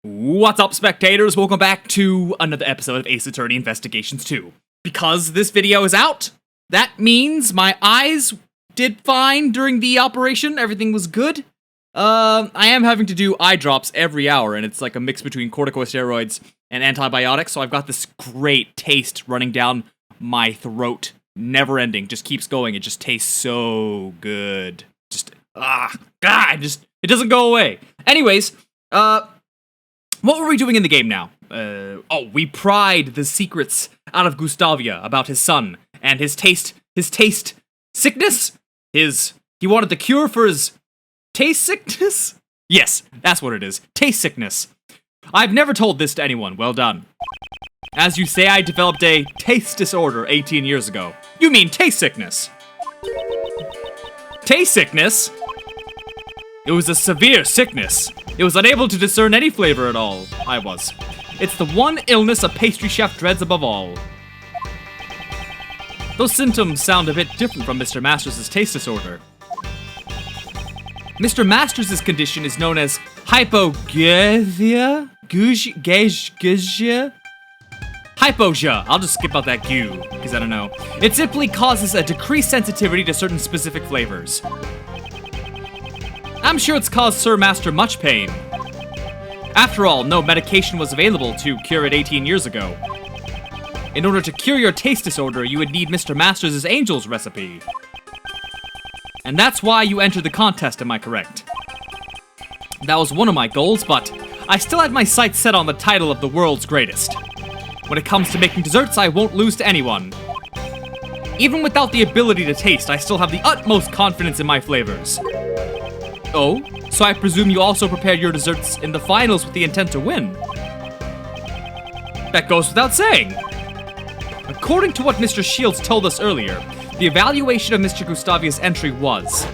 What's up, spectators? Welcome back to another episode of Ace Attorney Investigations 2. Because this video is out, that means my eyes did fine during the operation. Everything was good. I am having to do eye drops every hour, and it's like a mix between corticosteroids and antibiotics, so I've got this great taste running down my throat. Never ending. Just keeps going. It just tastes so good. It doesn't go away. Anyways, what were we doing in the game now? We pried the secrets out of Gustavia about his son and his taste sickness? He wanted the cure for his taste sickness? Yes, that's what it is. Taste sickness. I've never told this to anyone. Well done. As you say, I developed a taste disorder 18 years ago. You mean taste sickness? Taste sickness? It was a severe sickness. It was unable to discern any flavor at all. I was. It's the one illness a pastry chef dreads above all. Those symptoms sound a bit different from Mr. Masters' taste disorder. Mr. Masters' condition is known as hypogasia? Hypogasia. I'll just skip out that gu, because I don't know. It simply causes a decreased sensitivity to certain specific flavors. I'm sure it's caused Sir Master much pain. After all, no medication was available to cure it 18 years ago. In order to cure your taste disorder, you would need Mr. Masters' Angel's recipe. And that's why you entered the contest, am I correct? That was one of my goals, but I still had my sights set on the title of the world's greatest. When it comes to making desserts, I won't lose to anyone. Even without the ability to taste, I still have the utmost confidence in my flavors. Oh, so I presume you also prepared your desserts in the finals with the intent to win? That goes without saying. According to what Mr. Shields told us earlier, the evaluation of Mr. Gustavia's entry was: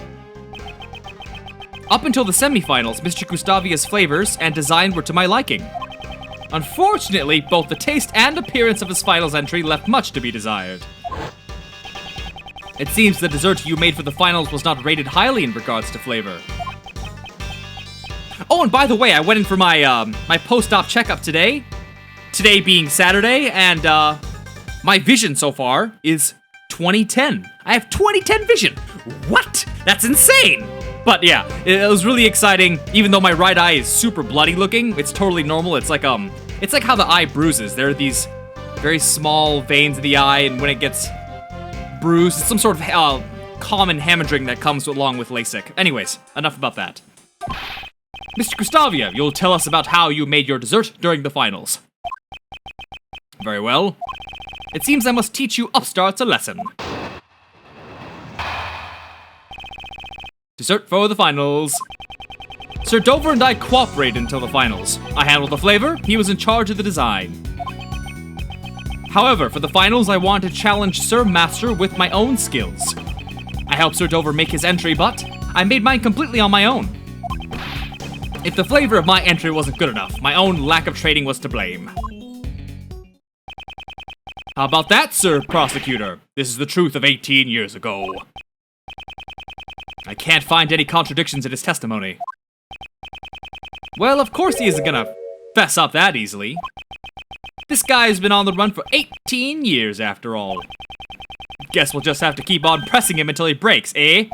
up until the semifinals, Mr. Gustavia's flavors and design were to my liking. Unfortunately, both the taste and appearance of his finals entry left much to be desired. It seems the dessert you made for the finals was not rated highly in regards to flavor. Oh, and by the way, I went in for my my post-op checkup today. Today being Saturday, and my vision so far is 20/10. I have 20/10 vision. What? That's insane. But yeah, it was really exciting. Even though my right eye is super bloody looking, it's totally normal. It's like how the eye bruises. There are these very small veins in the eye, and when it gets bruised, it's some sort of common hemorrhaging that comes along with LASIK. Anyways, enough about that. Mr. Gustavia, you'll tell us about how you made your dessert during the finals. Very well. It seems I must teach you upstarts a lesson. Dessert for the finals. Sir Dover and I cooperated until the finals. I handled the flavor, he was in charge of the design. However, for the finals, I wanted to challenge Sir Master with my own skills. I helped Sir Dover make his entry, but I made mine completely on my own. If the flavor of my entry wasn't good enough, my own lack of training was to blame. How about that, Sir Prosecutor? This is the truth of 18 years ago. I can't find any contradictions in his testimony. Well, of course he isn't gonna fess up that easily. This guy's been on the run for 18 years after all. Guess we'll just have to keep on pressing him until he breaks, eh?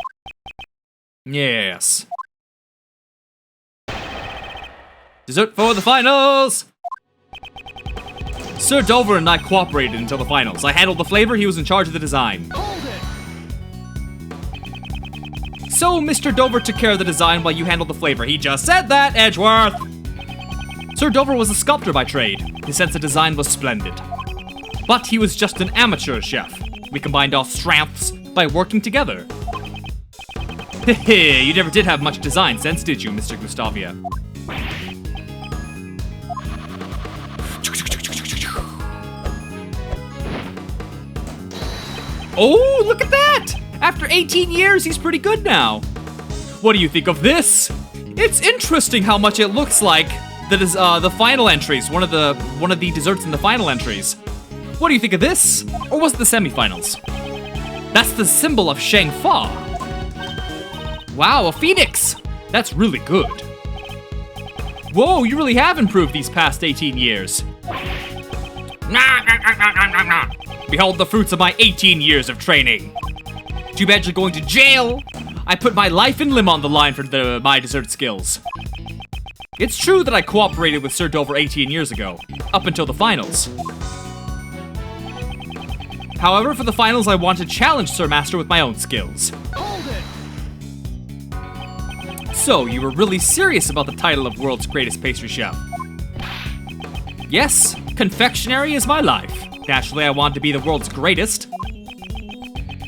Yes. Dessert for the finals! Sir Dover and I cooperated until the finals. I handled the flavor, he was in charge of the design. So, Mr. Dover took care of the design while you handled the flavor. He just said that, Edgeworth! Sir Dover was a sculptor by trade. His sense of design was splendid. But he was just an amateur chef. We combined our strengths by working together. Hehe, you never did have much design sense, did you, Mr. Gustavia? Oh, look at that! After 18 years, he's pretty good now. What do you think of this? It's interesting how much it looks like the final entries, one of the desserts in the final entries. What do you think of this? Or was it the semifinals? That's the symbol of Shang-Fa. Wow, a phoenix! That's really good. Whoa, you really have improved these past 18 years. Behold the fruits of my 18 years of training. Too bad you're going to jail. I put my life and limb on the line for my dessert skills. It's true that I cooperated with Sir Dover 18 years ago, up until the finals. However, for the finals, I want to challenge Sir Master with my own skills. So, you were really serious about the title of World's Greatest Pastry Chef? Yes, confectionery is my life. Naturally, I want to be the world's greatest.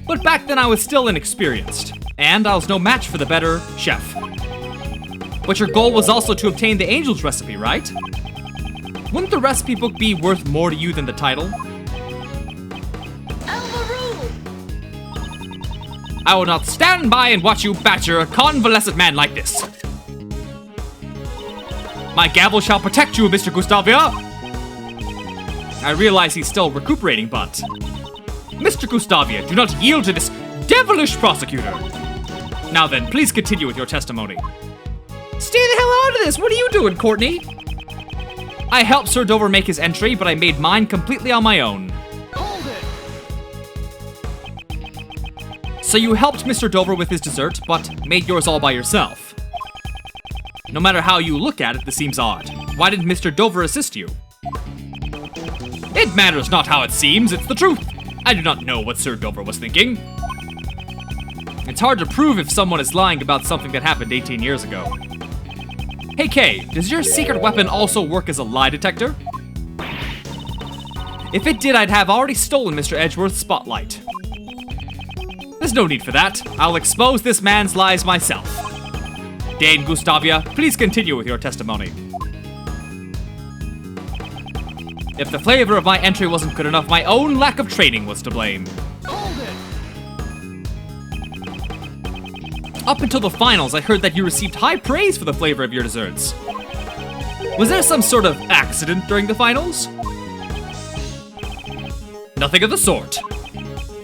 But back then, I was still inexperienced, and I was no match for the better chef. But your goal was also to obtain the Angel's recipe, right? Wouldn't the recipe book be worth more to you than the title? I will not stand by and watch you badger a convalescent man like this. My gavel shall protect you, Mr. Gustavia. I realize he's still recuperating, but... Mr. Gustavia, do not yield to this devilish prosecutor. Now then, please continue with your testimony. Stay the hell out of this! What are you doing, Courtney? I helped Sir Dover make his entry, but I made mine completely on my own. So you helped Mr. Dover with his dessert, but made yours all by yourself. No matter how you look at it, this seems odd. Why didn't Mr. Dover assist you? It matters not how it seems, it's the truth. I do not know what Sir Dover was thinking. It's hard to prove if someone is lying about something that happened 18 years ago. Hey Kay, does your secret weapon also work as a lie detector? If it did, I'd have already stolen Mr. Edgeworth's spotlight. There's no need for that. I'll expose this man's lies myself. Dane Gustavia, please continue with your testimony. If the flavor of my entry wasn't good enough, my own lack of training was to blame. Up until the finals, I heard that you received high praise for the flavor of your desserts. Was there some sort of accident during the finals? Nothing of the sort.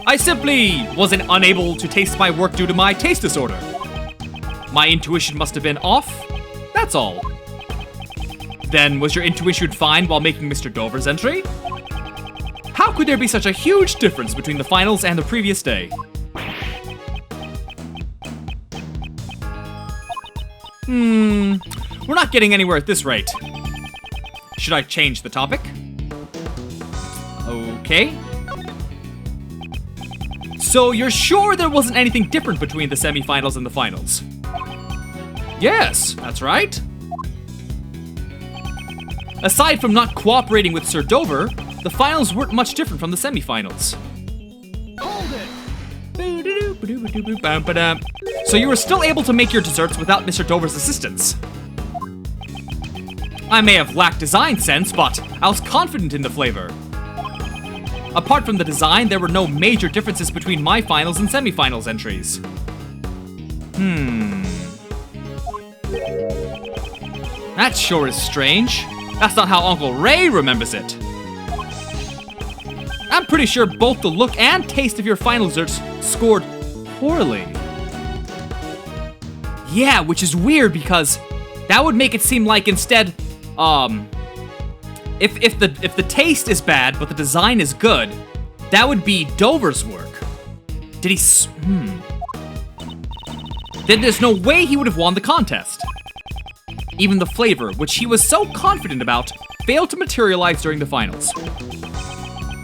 I simply wasn't unable to taste my work due to my taste disorder. My intuition must have been off, that's all. Then, was your intuition fine while making Mr. Dover's entry? How could there be such a huge difference between the finals and the previous day? We're not getting anywhere at this rate. Should I change the topic? Okay. So you're sure there wasn't anything different between the semifinals and the finals? Yes, that's right. Aside from not cooperating with Sir Dover, the finals weren't much different from the semifinals. So you were still able to make your desserts without Mr. Dover's assistance. I may have lacked design sense, but I was confident in the flavor. Apart from the design, there were no major differences between my finals and semifinals entries. That sure is strange. That's not how Uncle Ray remembers it. I'm pretty sure both the look and taste of your final desserts scored poorly. Yeah, which is weird because that would make it seem like instead, if the taste is bad but the design is good, that would be Dover's work. Did he? Then there's no way he would have won the contest. Even the flavor, which he was so confident about, failed to materialize during the finals.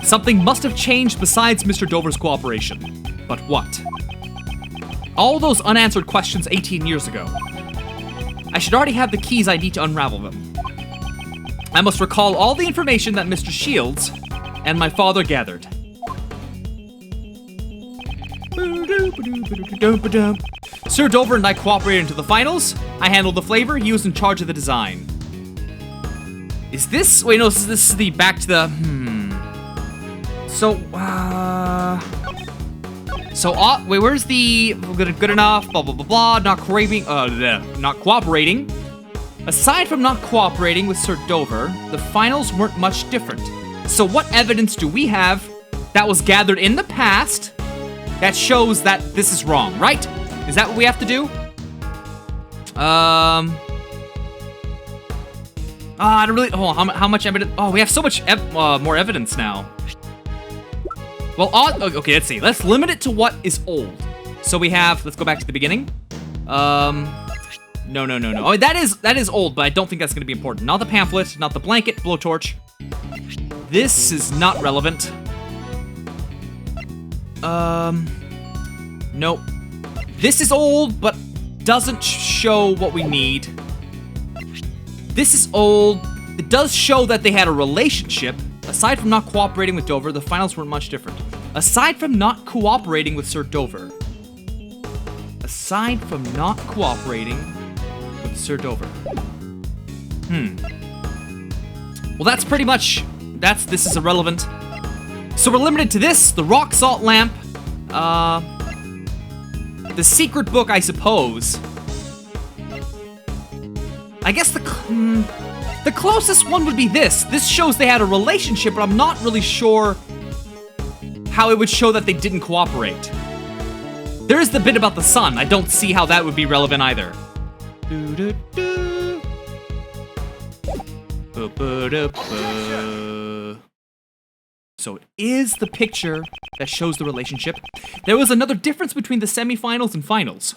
Something must have changed besides Mr. Dover's cooperation. But what? All those unanswered questions 18 years ago. I should already have the keys I need to unravel them. I must recall all the information that Mr. Shields and my father gathered. Sir Dover and I cooperated into the finals. I handled the flavor, he was in charge of the design. Is this? Wait, no, this is the back to the, wait, where's the good enough, blah, blah, blah, blah, not cooperating. Aside from not cooperating with Sir Dover, the finals weren't much different. So what evidence do we have that was gathered in the past that shows that this is wrong, right? Is that what we have to do? I don't really. Oh, how much evidence? Oh, we have so much more evidence now. Well, okay, let's see. Let's limit it to what is old. So we have. Let's go back to the beginning. No. Oh, that is old, but I don't think that's going to be important. Not the pamphlet, not the blanket, blowtorch. This is not relevant. Nope. This is old, but doesn't show what we need. This is old. It does show that they had a relationship. Aside from not cooperating with Dover, the finals weren't much different. Aside from not cooperating with Sir Dover. Aside from not cooperating with Sir Dover. Well, that's pretty much... This is irrelevant. So we're limited to this, the rock salt lamp, the secret book, I suppose. I guess the closest one would be this. This shows they had a relationship, but I'm not really sure how it would show that they didn't cooperate. There is the bit about the sun. I don't see how that would be relevant either. So it is the picture that shows the relationship. There was another difference between the semifinals and finals.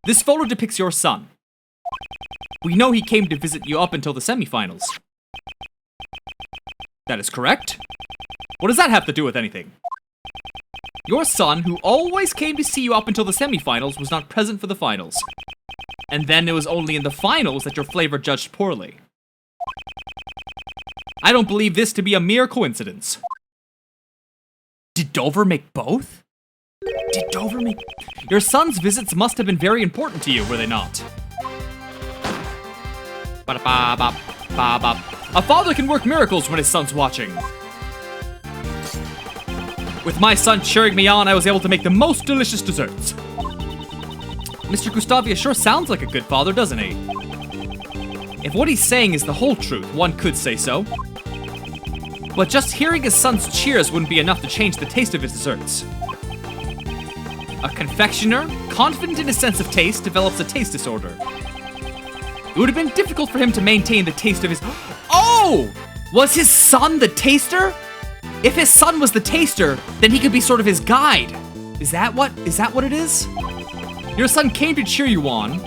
This photo depicts your son. We know he came to visit you up until the semifinals. That is correct. What does that have to do with anything? Your son, who always came to see you up until the semifinals, was not present for the finals. And then it was only in the finals that your flavor judged poorly. I don't believe this to be a mere coincidence. Did Dover make both? Did Dover make... Your son's visits must have been very important to you, were they not? A father can work miracles when his son's watching. With my son cheering me on, I was able to make the most delicious desserts. Mr. Gustavia sure sounds like a good father, doesn't he? If what he's saying is the whole truth, one could say so. But just hearing his son's cheers wouldn't be enough to change the taste of his desserts. A confectioner, confident in his sense of taste, develops a taste disorder. It would have been difficult for him to maintain the taste of his... Oh! Was his son the taster? If his son was the taster, then he could be sort of his guide. Is that what it is? Your son came to cheer you on.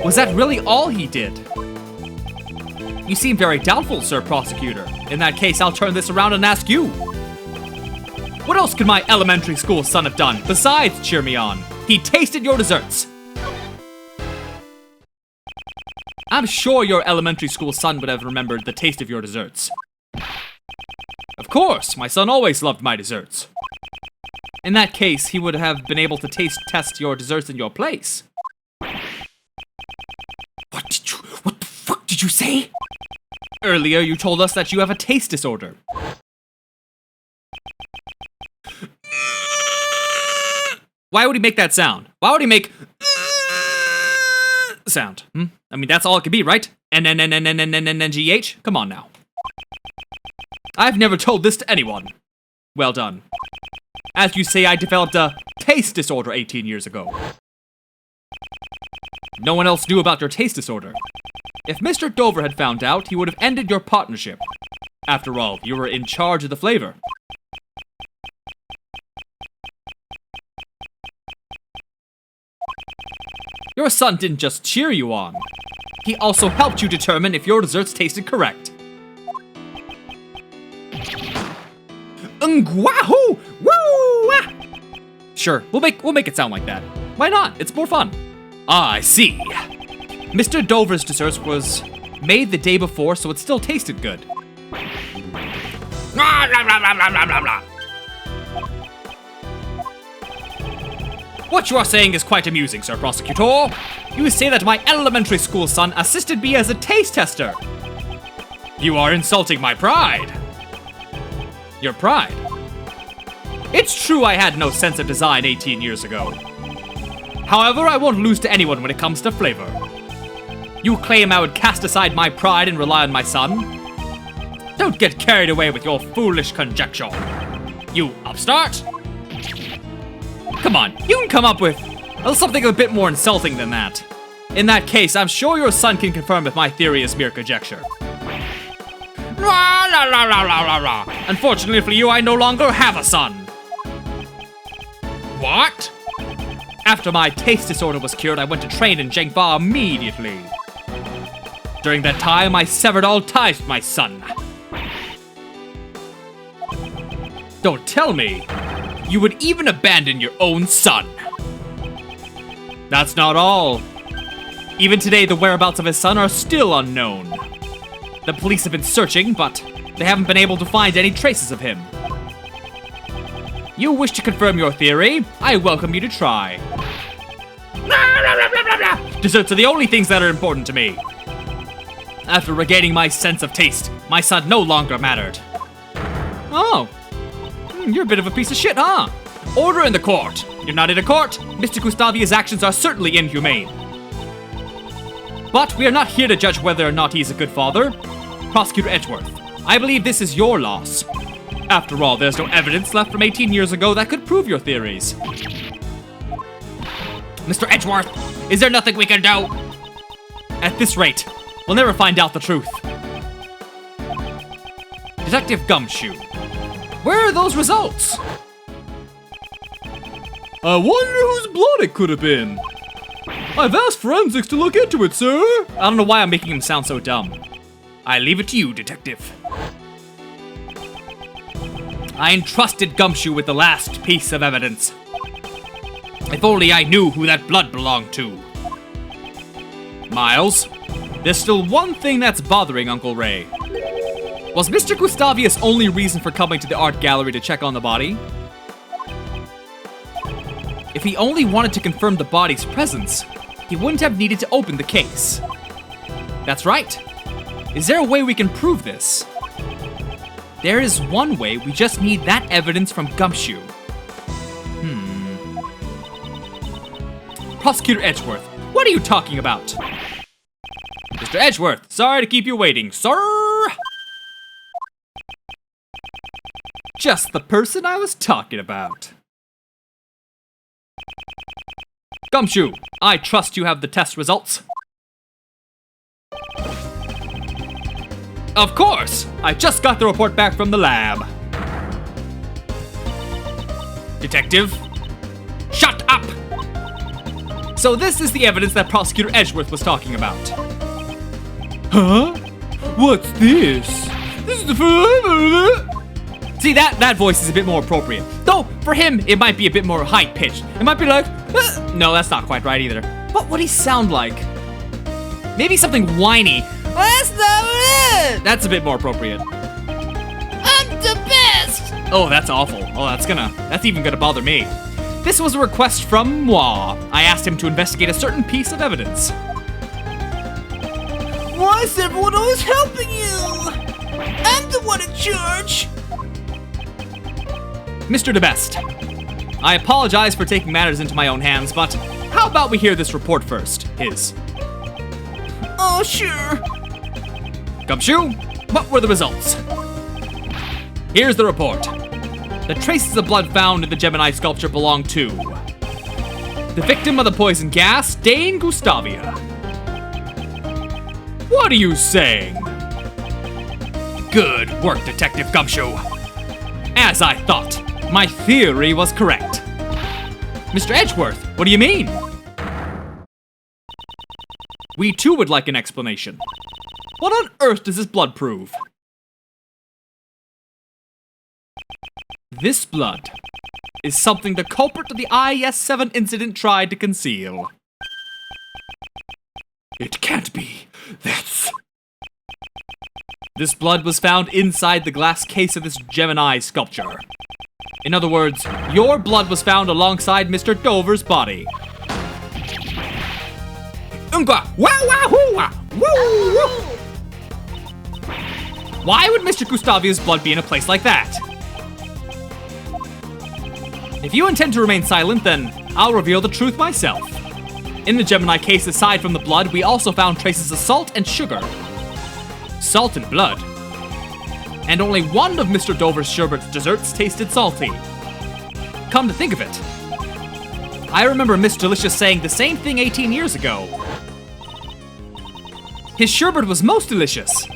Was that really all he did? You seem very doubtful, Sir Prosecutor. In that case, I'll turn this around and ask you. What else could my elementary school son have done besides cheer me on? He tasted your desserts. I'm sure your elementary school son would have remembered the taste of your desserts. Of course, my son always loved my desserts. In that case, he would have been able to test your desserts in your place. What the fuck did you say? Earlier, you told us that you have a taste disorder. Why would he make that sound? Why would he make sound? I mean, that's all it could be, right? N-N-N-N-N-N-N-N-G-H? Come on now. I've never told this to anyone. Well done. As you say, I developed a taste disorder 18 years ago. No one else knew about your taste disorder. If Mr. Dover had found out, he would have ended your partnership. After all, you were in charge of the flavor. Your son didn't just cheer you on. He also helped you determine if your desserts tasted correct. Wahoo! Woo! Sure, we'll make it sound like that. Why not? It's more fun. Ah, I see. Mr. Dover's desserts was made the day before, so it still tasted good. What you are saying is quite amusing, Sir Prosecutor. You say that my elementary school son assisted me as a taste tester. You are insulting my pride. Your pride? It's true I had no sense of design 18 years ago. However, I won't lose to anyone when it comes to flavor. You claim I would cast aside my pride and rely on my son? Don't get carried away with your foolish conjecture. You upstart? Come on, you can come up with something a bit more insulting than that. In that case, I'm sure your son can confirm if my theory is mere conjecture. Unfortunately for you, I no longer have a son. What? After my taste disorder was cured, I went to train in Zhengfa immediately. During that time, I severed all ties with my son. Don't tell me you would even abandon your own son. That's not all. Even today, the whereabouts of his son are still unknown. The police have been searching, but they haven't been able to find any traces of him. You wish to confirm your theory? I welcome you to try. Desserts are the only things that are important to me. After regaining my sense of taste, my son no longer mattered. Oh. You're a bit of a piece of shit, huh? Order in the court. You're not in a court. Mr. Gustavia's actions are certainly inhumane. But we are not here to judge whether or not he's a good father. Prosecutor Edgeworth, I believe this is your loss. After all, there's no evidence left from 18 years ago that could prove your theories. Mr. Edgeworth, is there nothing we can do? At this rate, we'll never find out the truth. Detective Gumshoe, where are those results? I wonder whose blood it could have been. I've asked forensics to look into it, sir. I don't know why I'm making him sound so dumb. I leave it to you, detective. I entrusted Gumshoe with the last piece of evidence. If only I knew who that blood belonged to. Miles, there's still one thing that's bothering Uncle Ray. Was Mr. Gustavia's only reason for coming to the art gallery to check on the body? If he only wanted to confirm the body's presence, he wouldn't have needed to open the case. That's right. Is there a way we can prove this? There is one way, we just need that evidence from Gumshoe. Prosecutor Edgeworth, what are you talking about? Mr. Edgeworth, sorry to keep you waiting, sir! Just the person I was talking about. Gumshoe, I trust you have the test results. Of course! I just got the report back from the lab. Detective, shut up! So this is the evidence that Prosecutor Edgeworth was talking about. Huh? What's this? This is the... See, that voice is a bit more appropriate. Though, for him, it might be a bit more high-pitched. It might be like... No, that's not quite right either. What would he sound like? Maybe something whiny. That's not it! That's a bit more appropriate. I'm the best! Oh, that's awful. Oh, that's even gonna bother me. This was a request from moi. I asked him to investigate a certain piece of evidence. Why is everyone always helping you? I'm the one in charge. Mr. DeBest, I apologize for taking matters into my own hands, but how about we hear this report first? His. Oh, sure. Gumshoe, what were the results? Here's the report. The traces of blood found in the Gemini sculpture belong to the victim of the poison gas, Dane Gustavia. What are you saying? Good work, Detective Gumshoe. As I thought, my theory was correct. Mr. Edgeworth, what do you mean? We too would like an explanation. What on earth does this blood prove? This blood is something the culprit of the IS-7 incident tried to conceal. It can't be. This blood was found inside the glass case of this Gemini sculpture. In other words, your blood was found alongside Mr. Dover's body. Why would Mr. Gustavia's blood be in a place like that? If you intend to remain silent, then I'll reveal the truth myself. In the Gemini case, aside from the blood, we also found traces of salt and sugar. Salt and blood. And only one of Mr. Dover's sherbet's desserts tasted salty. Come to think of it, I remember Miss Delicious saying the same thing 18 years ago. His sherbet was most delicious.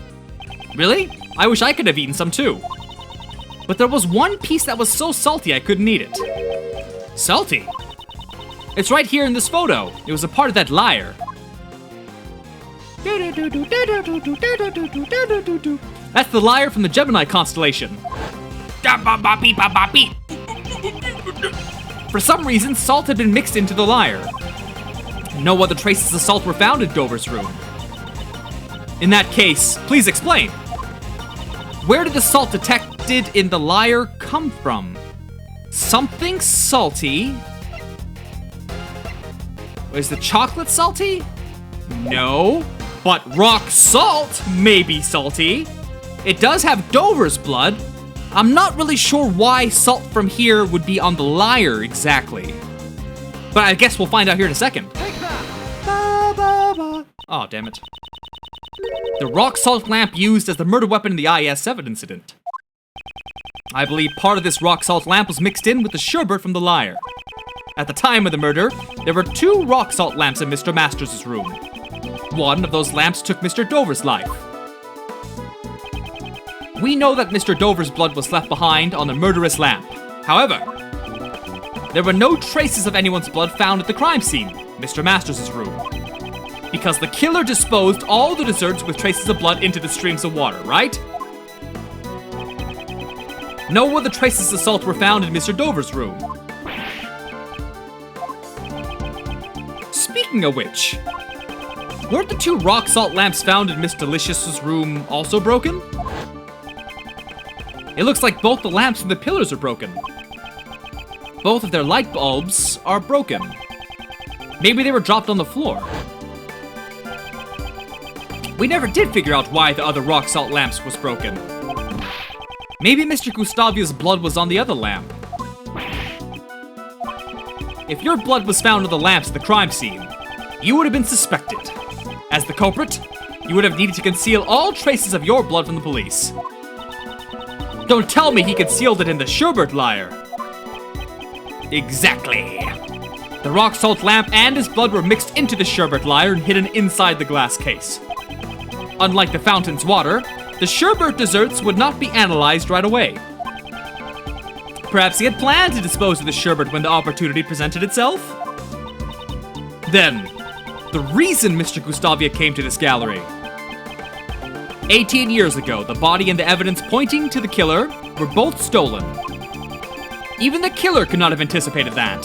Really? I wish I could have eaten some too. But there was one piece that was so salty I couldn't eat it. Salty? It's right here in this photo. It was a part of that lyre. That's the lyre from the Gemini constellation. For some reason, salt had been mixed into the lyre. No other traces of salt were found in Dover's room. In that case, please explain. Where did the salt detected in the lyre come from? Something salty? Is the chocolate salty? No. But rock salt may be salty. It does have Dover's blood. I'm not really sure why salt from here would be on the lyre exactly. But I guess we'll find out here in a second. Oh, damn it. The rock salt lamp used as the murder weapon in the IS-7 incident. I believe part of this rock salt lamp was mixed in with the sherbet from the lyre. At the time of the murder, there were 2 rock salt lamps in Mr. Masters' room. One of those lamps took Mr. Dover's life. We know that Mr. Dover's blood was left behind on the murderous lamp. However, there were no traces of anyone's blood found at the crime scene, Mr. Masters' room. Because the killer disposed all the desserts with traces of blood into the streams of water, right? No other traces of salt were found in Mr. Dover's room. Speaking of which, weren't the 2 rock salt lamps found in Miss Delicious's room also broken? It looks like both the lamps and the pillars are broken. Both of their light bulbs are broken. Maybe they were dropped on the floor. We never did figure out why the other rock salt lamps was broken. Maybe Mr. Gustavia's blood was on the other lamp. If your blood was found on the lamps at the crime scene, you would have been suspected. As the culprit, you would have needed to conceal all traces of your blood from the police. Don't tell me he concealed it in the sherbet lyre. Exactly. The rock salt lamp and his blood were mixed into the sherbet lyre and hidden inside the glass case. Unlike the fountain's water, the sherbet desserts would not be analyzed right away. Perhaps he had planned to dispose of the sherbet when the opportunity presented itself? Then, the reason Mr. Gustavia came to this gallery. 18 years ago, the body and the evidence pointing to the killer were both stolen. Even the killer could not have anticipated that.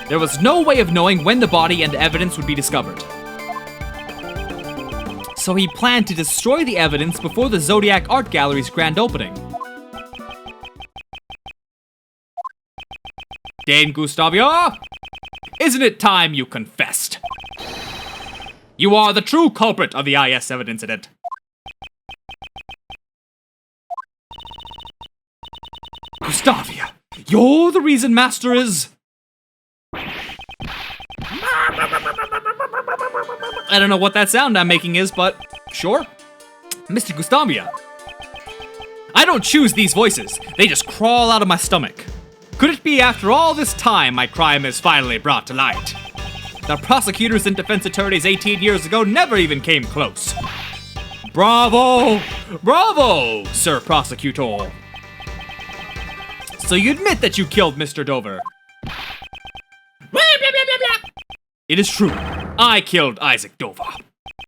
There was no way of knowing when the body and the evidence would be discovered. So he planned to destroy the evidence before the Zodiac Art Gallery's grand opening. Dane Gustavia, isn't it time you confessed? You are the true culprit of the IS-7 incident. Gustavia, you're the reason Master is... I don't know what that sound I'm making is, but sure. Mr. Gustavia. I don't choose these voices. They just crawl out of my stomach. Could it be after all this time my crime is finally brought to light? The prosecutors and defense attorneys 18 years ago never even came close. Bravo! Bravo, Sir Prosecutor. So you admit that you killed Mr. Dover? It is true. I killed Isaac Dover.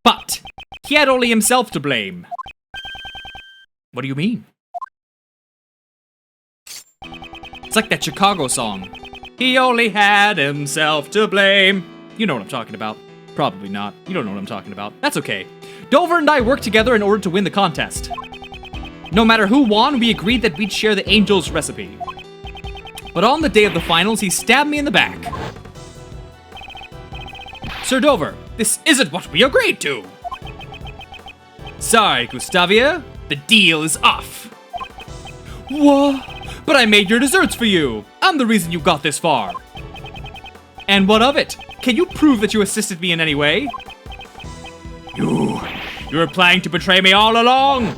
But he had only himself to blame. What do you mean? It's like that Chicago song. He only had himself to blame. You know what I'm talking about. Probably not. You don't know what I'm talking about. That's okay. Dover and I worked together in order to win the contest. No matter who won, we agreed that we'd share the Angel's recipe. But on the day of the finals, he stabbed me in the back. Sir Dover, this isn't what we agreed to. Sorry, Gustavia. The deal is off. What? But I made your desserts for you. I'm the reason you got this far. And what of it? Can you prove that you assisted me in any way? You were planning to betray me all along.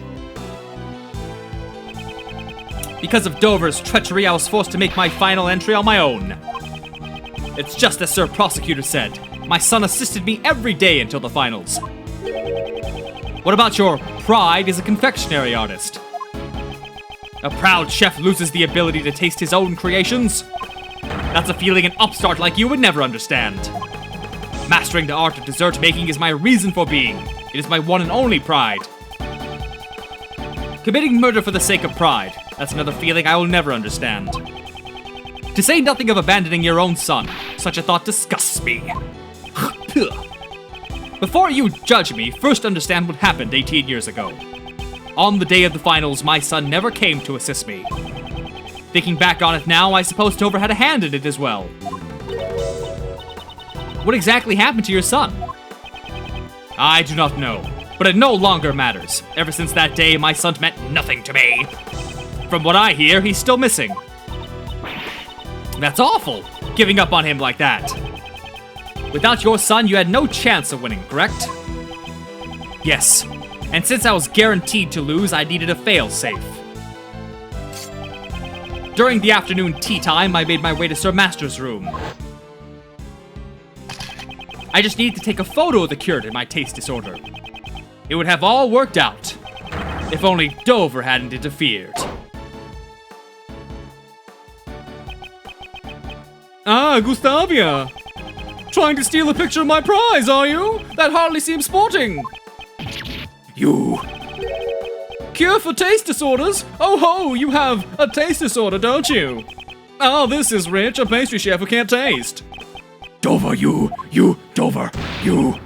Because of Dover's treachery, I was forced to make my final entry on my own. It's just as Sir Prosecutor said. My son assisted me every day until the finals. What about your pride as a confectionery artist? A proud chef loses the ability to taste his own creations? That's a feeling an upstart like you would never understand. Mastering the art of dessert making is my reason for being. It is my one and only pride. Committing murder for the sake of pride. That's another feeling I will never understand. To say nothing of abandoning your own son, such a thought disgusts me. Before you judge me, first understand what happened 18 years ago. On the day of the finals, my son never came to assist me. Thinking back on it now, I suppose Dover had a hand in it as well. What exactly happened to your son? I do not know, but it no longer matters. Ever since that day, my son meant nothing to me. From what I hear, he's still missing. That's awful, giving up on him like that. Without your son, you had no chance of winning, correct? Yes, and since I was guaranteed to lose, I needed a fail-safe. During the afternoon tea time, I made my way to Sir Master's room. I just needed to take a photo of the cure in my taste disorder. It would have all worked out, if only Dover hadn't interfered. Ah, Gustavia! Trying to steal a picture of my prize, are you? That hardly seems sporting! You! Cure for taste disorders? Oh ho, you have a taste disorder, don't you? Oh, this is rich, a pastry chef who can't taste. Dover, Dover, you.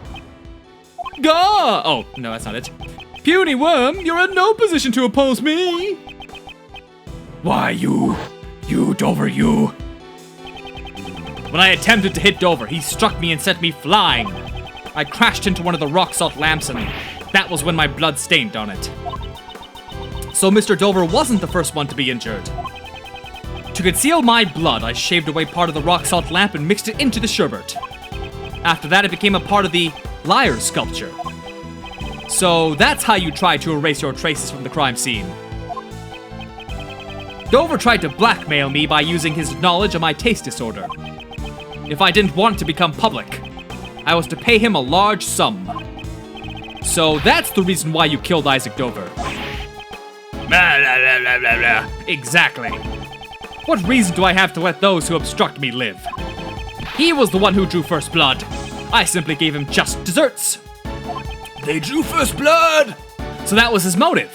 Gah! Oh, no, that's not it. Puny worm, you're in no position to oppose me! Why, you, Dover, you. When I attempted to hit Dover, he struck me and sent me flying. I crashed into one of the rock salt lamps and that was when my blood stained on it. So Mr. Dover wasn't the first one to be injured. To conceal my blood, I shaved away part of the rock salt lamp and mixed it into the sherbet. After that, it became a part of the liar sculpture. So that's how you try to erase your traces from the crime scene. Dover tried to blackmail me by using his knowledge of my taste disorder. If I didn't want to become public, I was to pay him a large sum. So that's the reason why you killed Isaac Dover. Exactly. What reason do I have to let those who obstruct me live? He was the one who drew first blood. I simply gave him just desserts. They drew first blood! So that was his motive.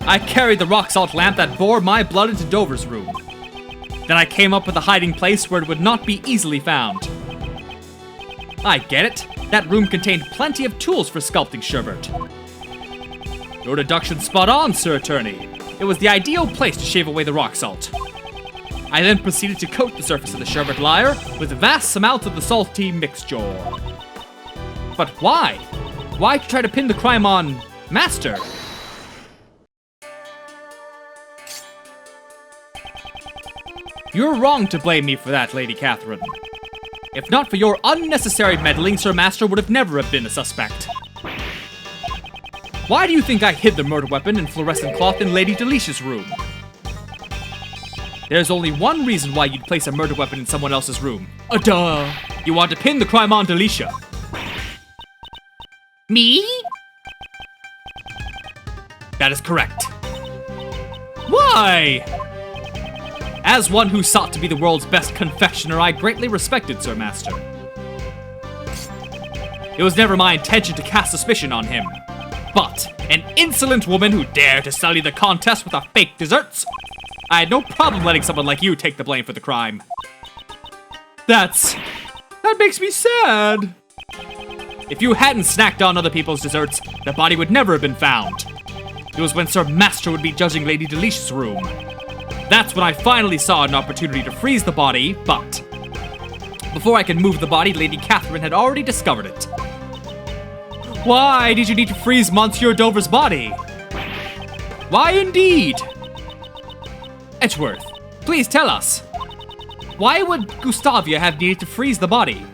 I carried the rock salt lamp that bore my blood into Dover's room. Then I came up with a hiding place where it would not be easily found. I get it. That room contained plenty of tools for sculpting sherbet. Your deduction's spot on, Sir Attorney. It was the ideal place to shave away the rock salt. I then proceeded to coat the surface of the sherbet lyre with vast amounts of the salty mixture. But why? Why try to pin the crime on Master? You're wrong to blame me for that, Lady Catherine. If not for your unnecessary meddling, Sir Master would have never have been a suspect. Why do you think I hid the murder weapon and fluorescent cloth in Lady Delicia's room? There's only one reason why you'd place a murder weapon in someone else's room. Duh! You want to pin the crime on Delicia. Me? That is correct. Why? As one who sought to be the world's best confectioner, I greatly respected Sir Master. It was never my intention to cast suspicion on him. But an insolent woman who dared to sully the contest with a fake desserts? I had no problem letting someone like you take the blame for the crime. That makes me sad. If you hadn't snacked on other people's desserts, the body would never have been found. It was when Sir Master would be judging Lady Delicia's room. That's when I finally saw an opportunity to freeze the body, but before I could move the body, Lady Catherine had already discovered it. Why did you need to freeze Monsieur Dover's body? Why indeed? Edgeworth, please tell us. Why would Gustavia have needed to freeze the body?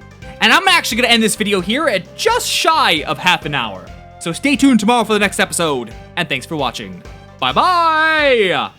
And I'm actually gonna end this video here at just shy of half an hour. So stay tuned tomorrow for the next episode, and thanks for watching. Bye-bye!